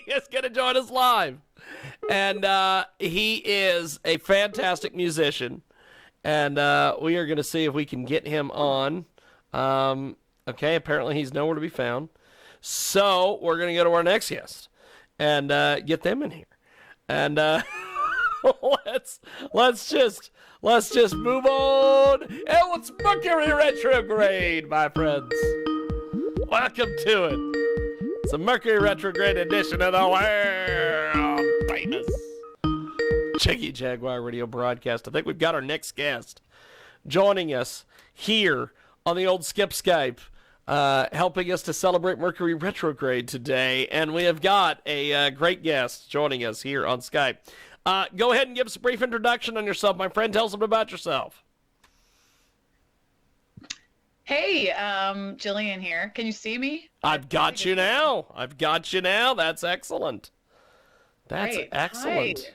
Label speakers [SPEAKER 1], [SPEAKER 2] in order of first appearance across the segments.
[SPEAKER 1] is going to join us live. And he is a fantastic musician. And we are going to see if we can get him on. Okay, apparently he's nowhere to be found. So we're going to go to our next guest and get them in here. And let's just move on. And it's Mercury retrograde, my friends. Welcome to it. It's a Mercury retrograde edition of the world famous KJAG radio broadcast. I think we've got our next guest joining us here on the old Skip Skype, helping us to celebrate Mercury retrograde today. And we have got a great guest joining us here on Skype. Go ahead and give us a brief introduction on yourself, my friend. Tell us a bit about yourself.
[SPEAKER 2] Hey, Gillian here. Can you see me?
[SPEAKER 1] I've got you now. That's excellent. That's
[SPEAKER 2] Great.
[SPEAKER 1] excellent.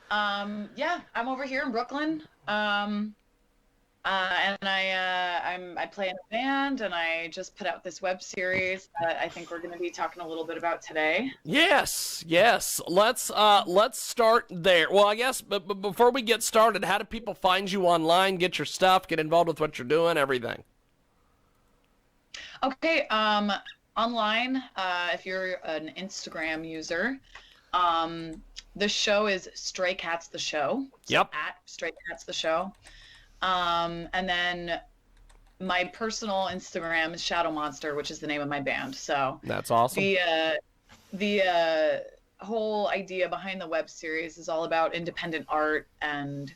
[SPEAKER 2] Hi. Yeah, I'm over here in Brooklyn. And I play in a band, and I just put out this web series that I think we're going to be talking a little bit about today.
[SPEAKER 1] Yes. Let's start there. Well, I guess, but before we get started, how do people find you online, get your stuff, get involved with what you're doing, everything?
[SPEAKER 2] Okay, online, if you're an Instagram user, the show is Stray Cats the Show. So
[SPEAKER 1] yep.
[SPEAKER 2] At Stray Cats the Show. And then my personal Instagram is Shadow Monster, which is the name of my band. So
[SPEAKER 1] that's awesome.
[SPEAKER 2] The whole idea behind the web series is all about independent art and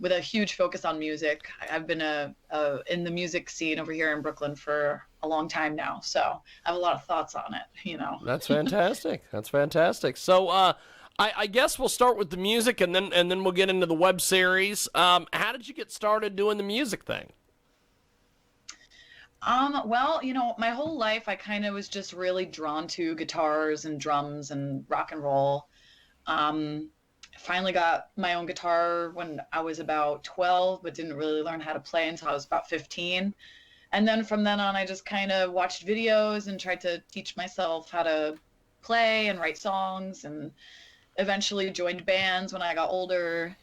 [SPEAKER 2] with a huge focus on music. I've been in the music scene over here in Brooklyn for a long time now, so I have a lot of thoughts on it.
[SPEAKER 1] That's fantastic. That's fantastic. So I guess we'll start with the music, and then we'll get into the web series. How did you get started doing the music thing?
[SPEAKER 2] Well, my whole life I kind of was just really drawn to guitars and drums and rock and roll. Finally got my own guitar when I was about 12, but didn't really learn how to play until I was about 15. And then from then on, I just kind of watched videos and tried to teach myself how to play and write songs, and eventually joined bands when I got older,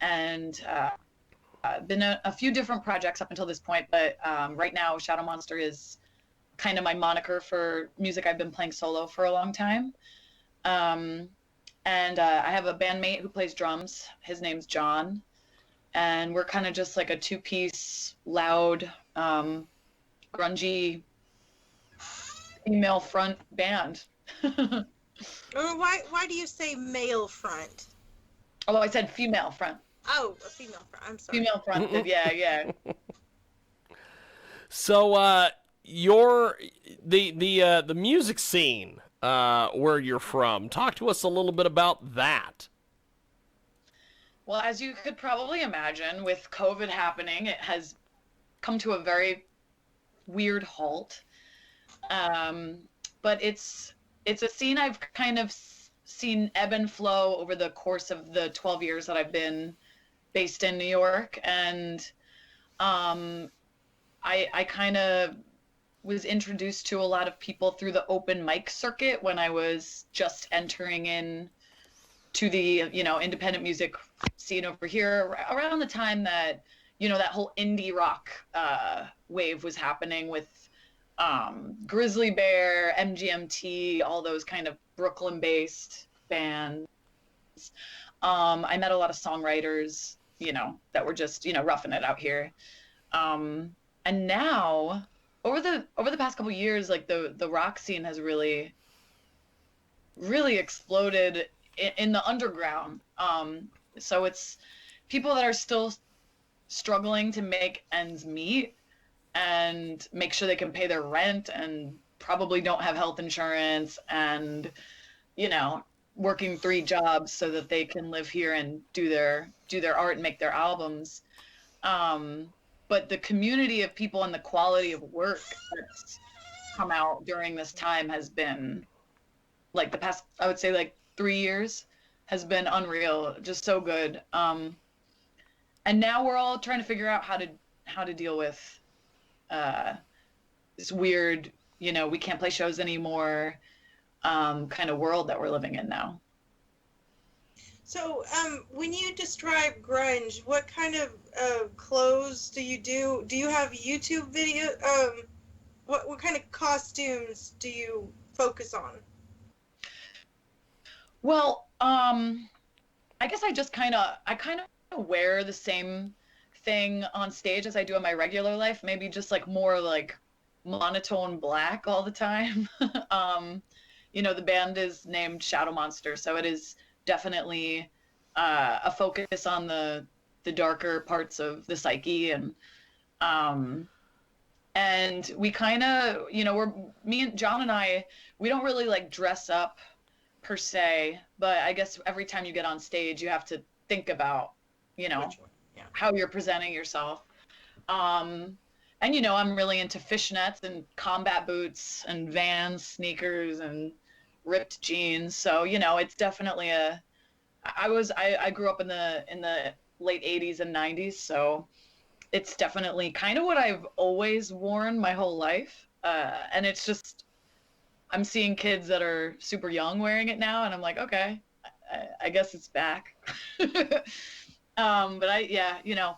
[SPEAKER 2] and been a few different projects up until this point, but right now Shadow Monster is kind of my moniker for music I've been playing solo for a long time. And I have a bandmate who plays drums. His name's John, and we're kind of just like a two-piece, loud, grungy, female front band.
[SPEAKER 3] Why do you say male front?
[SPEAKER 2] Oh, I said female front.
[SPEAKER 3] Oh, a female front. I'm sorry.
[SPEAKER 2] Female fronted, yeah.
[SPEAKER 1] So, the music scene where you're from. Talk to us a little bit about that.
[SPEAKER 2] Well, as you could probably imagine, with COVID happening, it has come to a very weird halt. But it's a scene I've kind of seen ebb and flow over the course of the 12 years that I've been based in New York. And I kind of was introduced to a lot of people through the open mic circuit when I was just entering in to the, independent music scene over here around the time that, that whole indie rock wave was happening with Grizzly Bear, MGMT, all those kind of Brooklyn-based bands. I met a lot of songwriters, that were just, roughing it out here. And now, over the past couple years, like the rock scene has really, really exploded in the underground. So it's people that are still struggling to make ends meet and make sure they can pay their rent, and probably don't have health insurance, and working 3 jobs so that they can live here and do their art and make their albums. But the community of people and the quality of work that's come out during this time has been, like, the past, I would say, like 3 years has been unreal, just so good. And now we're all trying to figure out how to deal with this weird, we can't play shows anymore. kind of world that we're living in now.
[SPEAKER 3] So, when you describe grunge, what kind of clothes do you do? Do you have YouTube video? What kind of costumes do you focus on?
[SPEAKER 2] Well, I guess I kind of wear the same thing on stage as I do in my regular life, maybe just like more like monotone black all the time. The band is named Shadow Monster, so it is definitely a focus on the darker parts of the psyche, and we kind of, me and John and I, we don't really like dress up per se, but I guess every time you get on stage, you have to think about,
[SPEAKER 3] Yeah.
[SPEAKER 2] how you're presenting yourself. And I'm really into fishnets and combat boots and Vans sneakers and ripped jeans. So, it's definitely I grew up in the late 80s and 90s, so it's definitely kind of what I've always worn my whole life. And it's just, I'm seeing kids that are super young wearing it now, and I'm like, okay, I guess it's back. But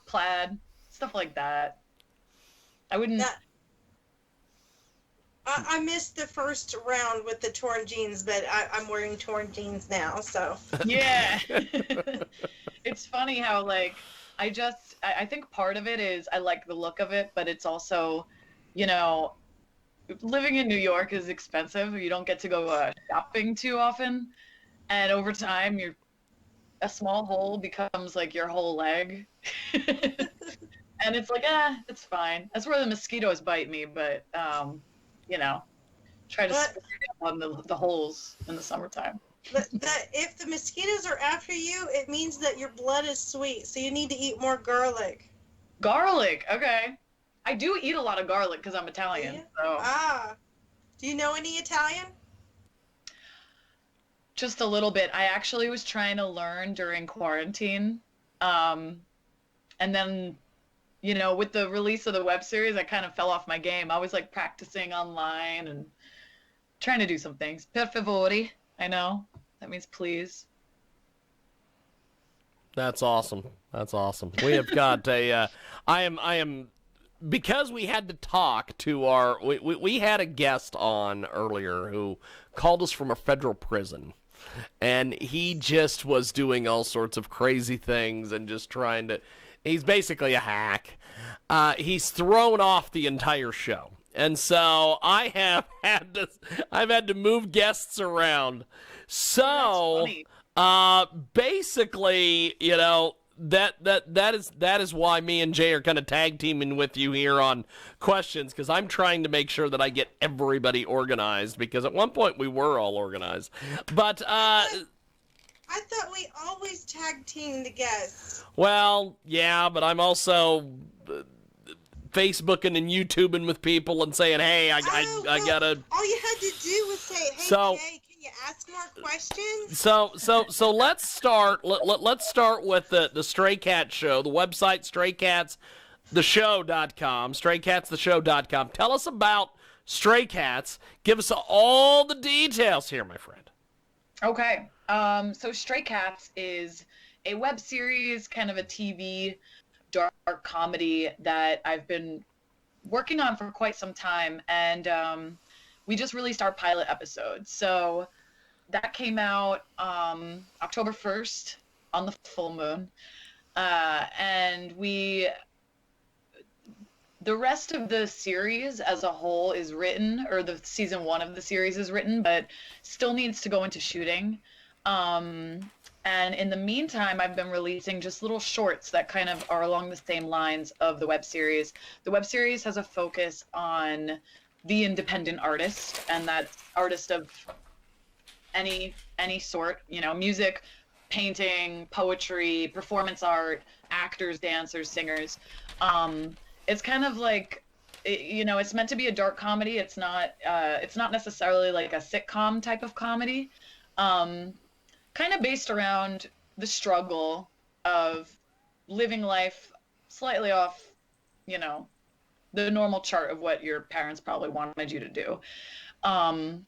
[SPEAKER 2] plaid, stuff like that. I wouldn't.
[SPEAKER 3] That, I missed the first round with the torn jeans, but I'm wearing torn jeans now, so.
[SPEAKER 2] Yeah. It's funny how, like, I think part of it is I like the look of it, but it's also, living in New York is expensive. You don't get to go shopping too often. And over time, a small hole becomes like your whole leg. And it's like, it's fine. That's where the mosquitoes bite me, but, try to spray on the holes in the summertime.
[SPEAKER 3] But if the mosquitoes are after you, it means that your blood is sweet, so you need to eat more garlic.
[SPEAKER 2] Garlic, okay. I do eat a lot of garlic because I'm Italian.
[SPEAKER 3] Yeah.
[SPEAKER 2] So.
[SPEAKER 3] Ah. Do you know any Italian?
[SPEAKER 2] Just a little bit. I actually was trying to learn during quarantine. And then, with the release of the web series, I kind of fell off my game. I was like practicing online and trying to do some things. Per favore. I know. That means please.
[SPEAKER 1] That's awesome. That's awesome. We have got I am because we had to talk to we had a guest on earlier who called us from a federal prison, and he just was doing all sorts of crazy things and just trying to, he's basically a hack. He's thrown off the entire show. And so I've had to move guests around. So basically, that is why me and Jay are kind of tag teaming with you here on questions, because I'm trying to make sure that I get everybody organized, because at one point we were all organized. But
[SPEAKER 3] I thought we always tag teamed the guests.
[SPEAKER 1] Well, yeah, but I'm also Facebooking and YouTubing with people and saying, hey, I gotta.
[SPEAKER 3] All you had to do was say, hey, Jay, can you ask more questions?
[SPEAKER 1] So let's start. Let's start with the Stray Cat Show, the website StrayCatsTheShow.com, StrayCatsTheShow.com. Tell us about Stray Cats. Give us all the details here, my friend.
[SPEAKER 2] Okay. So Stray Cats is a web series, kind of a TV dark comedy that I've been working on for quite some time, and we just released our pilot episode. So that came out October 1st on the full moon, and the rest of the series as a whole is written, or the season 1 of the series is written, but still needs to go into shooting. And in the meantime, I've been releasing just little shorts that kind of are along the same lines of the web series. The web series has a focus on the independent artist, and that's artist of any sort, music, painting, poetry, performance art, actors, dancers, singers. It's kind of like, it's meant to be a dark comedy. It's not necessarily like a sitcom type of comedy. Kind of based around the struggle of living life slightly off, the normal chart of what your parents probably wanted you to do. And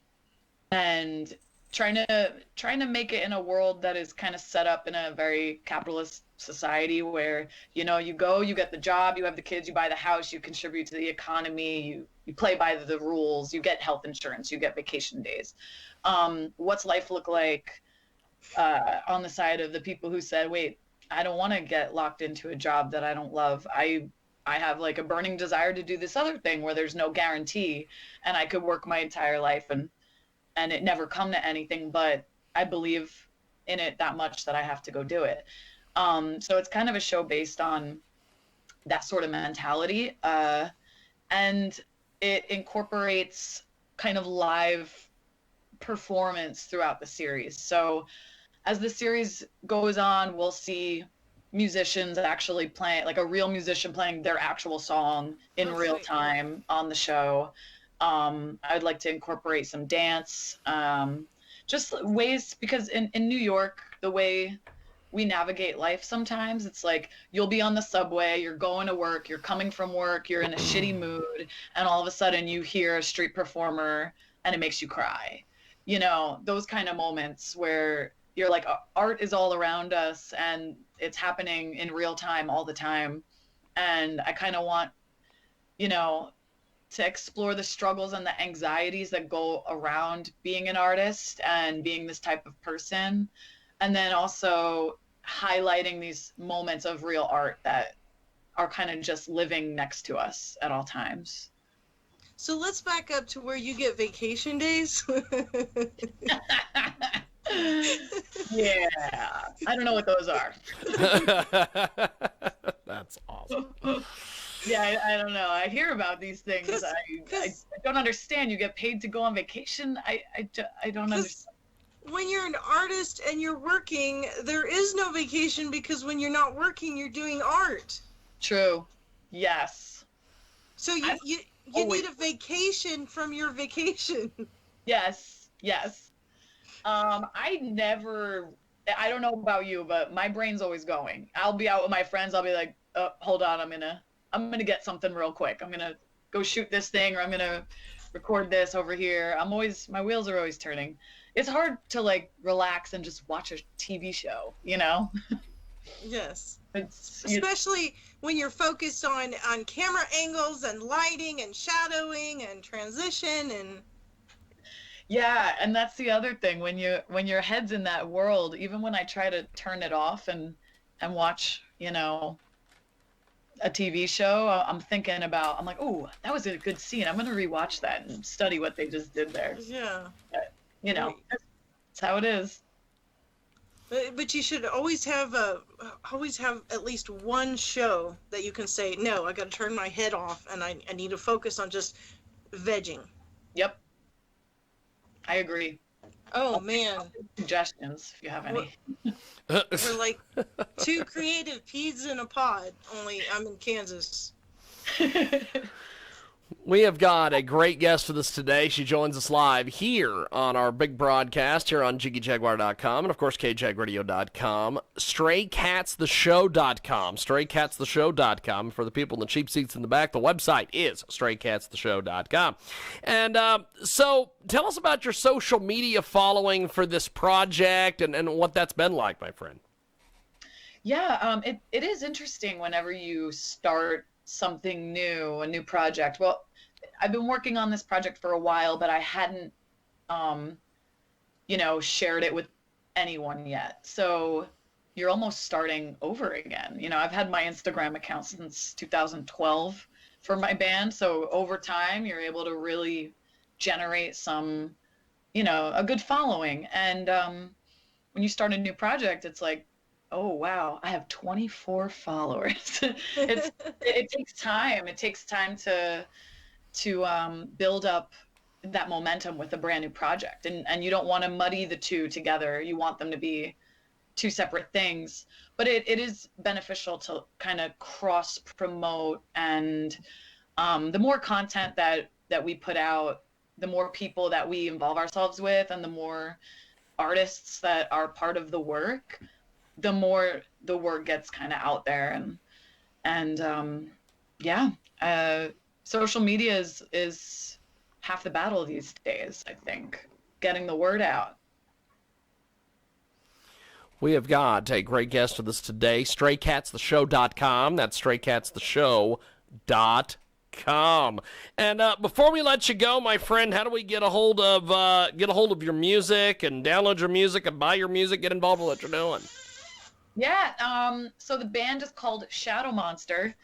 [SPEAKER 2] and trying to make it in a world that is kind of set up in a very capitalist society where, you know, you go, you get the job, you have the kids, you buy the house, you contribute to the economy, you play by the rules, you get health insurance, you get vacation days. What's life look like on the side of the people who said, wait, I don't want to get locked into a job that I don't love. I have like a burning desire to do this other thing where there's no guarantee, and I could work my entire life and it never come to anything, but I believe in it that much that I have to go do it. So it's kind of a show based on that sort of mentality. And it incorporates kind of live performance throughout the series. So as the series goes on, we'll see musicians actually playing, like a real musician playing their actual song in real time on the show. I'd like to incorporate some dance, just ways, because in New York, the way we navigate life sometimes, it's like you'll be on the subway, you're going to work, you're coming from work, you're in a shitty mood, and all of a sudden you hear a street performer and it makes you cry. You know, those kind of moments where you're like, art is all around us and it's happening in real time all the time. And I kind of want, you know, to explore the struggles and the anxieties that go around being an artist and being this type of person. And then also highlighting these moments of real art that are kind of just living next to us at all times.
[SPEAKER 3] So let's back up to where you get vacation days.
[SPEAKER 2] Yeah, I don't know what those are.
[SPEAKER 1] That's awesome.
[SPEAKER 2] Yeah, I don't know. I hear about these things. I don't understand. You get paid to go on vacation. I don't understand.
[SPEAKER 3] When you're an artist and you're working, there is no vacation, because when you're not working, you're doing art.
[SPEAKER 2] True. Yes.
[SPEAKER 3] So you need a vacation from your vacation.
[SPEAKER 2] Yes. I don't know about you, but my brain's always going. I'll be out with my friends. I'll be like, oh, hold on, I'm gonna get something real quick. I'm gonna go shoot this thing, or I'm gonna record this over here. My wheels are always turning. It's hard to like relax and just watch a TV show, you know?
[SPEAKER 3] Yes. Especially when you're focused on camera angles and lighting and shadowing and transition and.
[SPEAKER 2] Yeah, and that's the other thing, when your head's in that world, even when I try to turn it off and watch, you know, a TV show, I'm like, oh, that was a good scene. I'm going to rewatch that and study what they just did there.
[SPEAKER 3] Yeah.
[SPEAKER 2] But, you know, that's how it is.
[SPEAKER 3] But you should always have at least one show that you can say, no, I got to turn my head off and I need to focus on just vegging.
[SPEAKER 2] Yep. I agree.
[SPEAKER 3] Oh, man.
[SPEAKER 2] Suggestions, if you have any.
[SPEAKER 3] We're like two creative peas in a pod, only I'm in Kansas.
[SPEAKER 1] We have got a great guest with us today. She joins us live here on our big broadcast here on JiggyJaguar.com and, of course, KJAGRadio.com, StrayCatsTheShow.com, StrayCatsTheShow.com. For the people in the cheap seats in the back, the website is StrayCatsTheShow.com. And so tell us about your social media following for this project and what that's been like, my friend.
[SPEAKER 2] Yeah, it is interesting whenever you start something new, a new project. Well, I've been working on this project for a while, but I hadn't, shared it with anyone yet. So you're almost starting over again. You know, I've had my Instagram account since 2012 for my band. So over time, you're able to really generate some, a good following. And when you start a new project, it's like, oh, wow, I have 24 followers. It takes time. It takes time to build up that momentum with a brand new project. And you don't want to muddy the two together. You want them to be two separate things. But it is beneficial to kind of cross promote. And the more content that we put out, the more people that we involve ourselves with, and the more artists that are part of the work, the more the work gets kind of out there. And social media is half the battle these days, I think. getting the word out.
[SPEAKER 1] We have got a great guest with us today, StrayCatsTheShow.com. That's StrayCatsTheShow.com. And before we let you go, my friend, how do we get a hold of your music and download your music and buy your music, get involved with what you're doing?
[SPEAKER 2] Yeah, so the band is called Shadow Monster,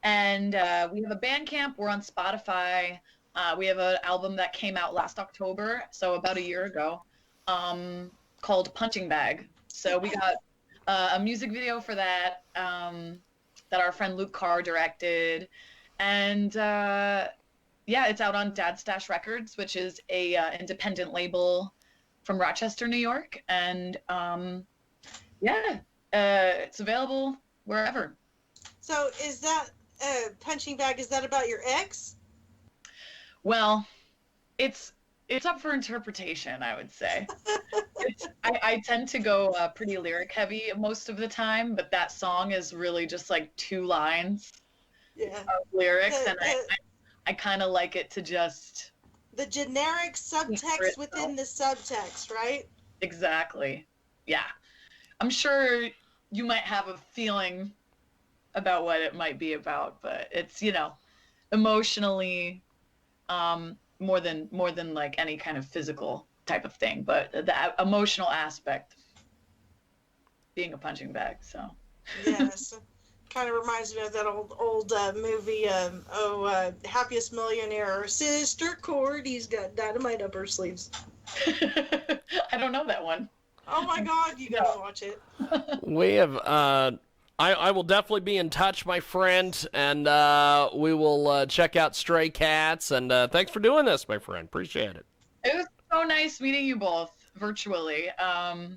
[SPEAKER 2] and we have a Bandcamp. We're on Spotify. We have an album that came out last October, so about a year ago, called Punching Bag. So we got a music video for that that our friend Luke Carr directed, and yeah, it's out on Dad Stash Records, which is a independent label from Rochester, New York, and yeah, it's available wherever.
[SPEAKER 3] So is that Punching Bag? Is that about your ex?
[SPEAKER 2] Well, it's up for interpretation, I would say. I tend to go pretty lyric heavy most of the time, but that song is really just like 2 lines of lyrics, and I kind of like it to just...
[SPEAKER 3] The generic subtext within the subtext, right?
[SPEAKER 2] Exactly. Yeah. I'm sure you might have a feeling about what it might be about, but it's, emotionally... more than like any kind of physical type of thing, but the emotional aspect being a punching bag. So
[SPEAKER 3] yes, kind of reminds me of that old movie, Happiest Millionaire. Sister Cordy's got dynamite up her sleeves.
[SPEAKER 2] I don't know that one.
[SPEAKER 3] Oh my God, you gotta watch it.
[SPEAKER 1] We have I will definitely be in touch, my friend, and we will check out Stray Cats, and thanks for doing this, my friend. Appreciate it.
[SPEAKER 2] It was so nice meeting you both virtually. I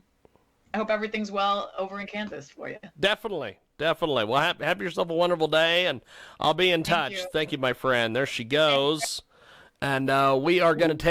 [SPEAKER 2] hope everything's well over in Kansas for you.
[SPEAKER 1] Definitely. Well, have yourself a wonderful day, and I'll be in touch. Thank you, my friend. There she goes. And we are going to take